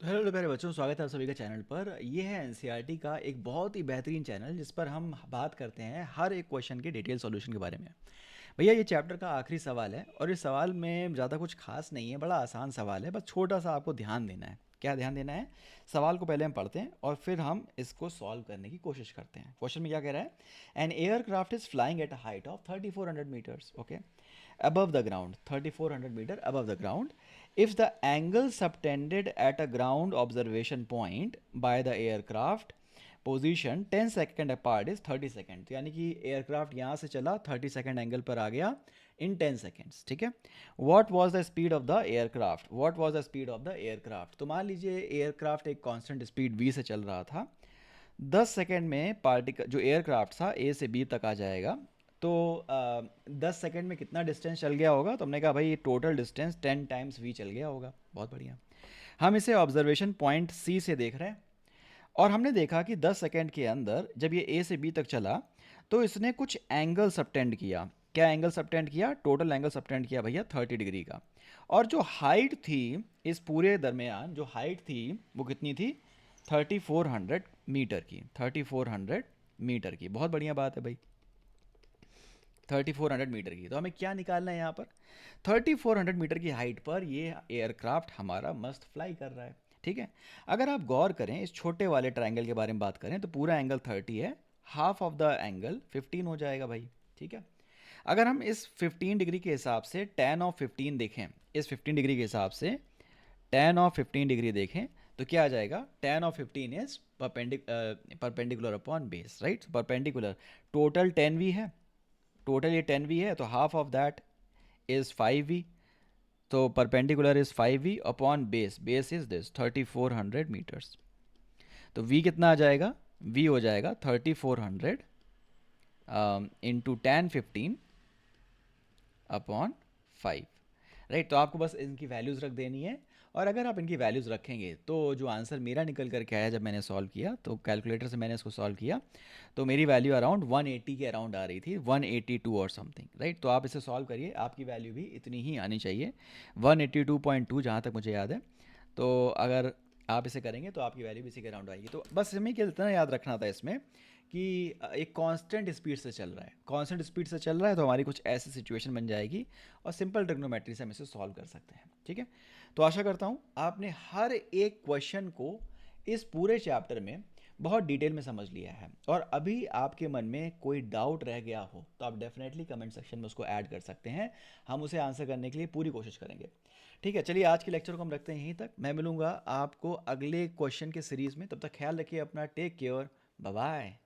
Hello प्यारे बच्चों, स्वागत है आप सभी का चैनल पर। ये है एनसीईआरटी का एक बहुत ही बेहतरीन चैनल जिस पर हम बात करते हैं हर एक क्वेश्चन के डिटेल सॉल्यूशन के बारे में। भैया ये चैप्टर का आखिरी सवाल है और इस सवाल में ज़्यादा कुछ खास नहीं है, बड़ा आसान सवाल है, बस छोटा सा आपको ध्यान देना है। क्या ध्यान देना है? सवाल को पहले हम पढ़ते हैं और फिर हम इसको सॉल्व करने की कोशिश करते हैं। क्वेश्चन में क्या कह रहा है? An aircraft is flying at a height of 3400 metres, okay, above the ground, 3400 meter above the ground. If the angle subtended at a ground observation point by the aircraft position 10 second apart is 30 second, तो यानी कि aircraft यहाँ से चला 30 second angle पर आ गया इन 10 seconds, ठीक है। What was the speed of the aircraft? What was the speed of the aircraft? तो मान लीजिए एयरक्राफ्ट एक कांस्टेंट स्पीड v से चल रहा था। 10 सेकेंड में पार्टिकल जो एयरक्राफ्ट था ए से बी तक आ जाएगा। तो 10 सेकेंड में कितना डिस्टेंस चल गया होगा? तो हमने कहा भाई टोटल डिस्टेंस 10 टाइम्स वी चल गया होगा। बहुत बढ़िया। हम इसे ऑब्जर्वेशन पॉइंट सी से देख रहे हैं और हमने देखा कि 10 सेकेंड के अंदर जब ये ए से बी तक चला तो इसने कुछ एंगल सबटेंड किया। क्या एंगल सबटेंड किया? टोटल एंगल सबटेंड किया भैया 30 डिग्री का। और जो हाइट थी इस पूरे दरमियान, जो हाइट थी वो कितनी थी? 3400 मीटर की। 3400 मीटर की। बहुत बढ़िया बात है भाई, 3400 मीटर की। तो हमें क्या निकालना है यहाँ पर? 3400 मीटर की हाइट पर ये एयरक्राफ्ट हमारा मस्त फ्लाई कर रहा है, ठीक है। अगर आप गौर करें इस छोटे वाले ट्रायंगल के बारे में बात करें तो पूरा एंगल 30 है, हाफ ऑफ द एंगल 15 हो जाएगा भाई, ठीक है। अगर हम इस 15 डिग्री के हिसाब से tan ऑफ 15 देखें, इस 15 डिग्री के हिसाब से tan ऑफ 15 डिग्री देखें तो क्या आ जाएगा? tan of 15 is perpendicular upon base, right. Perpendicular, total 10v है, टोटल ये 10v है तो half of that is 5v। तो perpendicular is 5v upon base, base is this 3400 metres. तो v कितना आ जाएगा? v हो जाएगा 3400 इंटू tan 15 अपॉन 5, राइट। तो आपको बस इनकी वैल्यूज़ रख देनी है और अगर आप इनकी वैल्यूज़ रखेंगे तो जो आंसर मेरा निकल करके आया जब मैंने सॉल्व किया तो कैलकुलेटर से मैंने इसको सॉल्व किया तो मेरी वैल्यू अराउंड 180 के अराउंड आ रही थी, 182 और समथिंग, राइट। तो आप इसे सॉल्व करिए, आपकी वैल्यू भी इतनी ही आनी चाहिए, 182.2 जहाँ तक मुझे याद है। तो अगर आप इसे करेंगे तो आपकी वैल्यू भी इसी के अराउंड आएगी। तो बस हमें क्या इतना याद रखना था इसमें कि एक कांस्टेंट स्पीड से चल रहा है, कांस्टेंट स्पीड से चल रहा है तो हमारी कुछ ऐसी सिचुएशन बन जाएगी और सिंपल ट्रिग्नोमेट्री से हम इसे सॉल्व कर सकते हैं, ठीक है। तो आशा करता हूँ आपने हर एक क्वेश्चन को इस पूरे चैप्टर में बहुत डिटेल में समझ लिया है और अभी आपके मन में कोई डाउट रह गया हो तो आप डेफिनेटली कमेंट सेक्शन में उसको ऐड कर सकते हैं, हम उसे आंसर करने के लिए पूरी कोशिश करेंगे। ठीक है, चलिए आज के लेक्चर को हम रखते हैं यहीं तक। मैं मिलूंगा आपको अगले क्वेश्चन के सीरीज में, तब तक ख्याल रखिए अपना, टेक केयर, बाय बाय।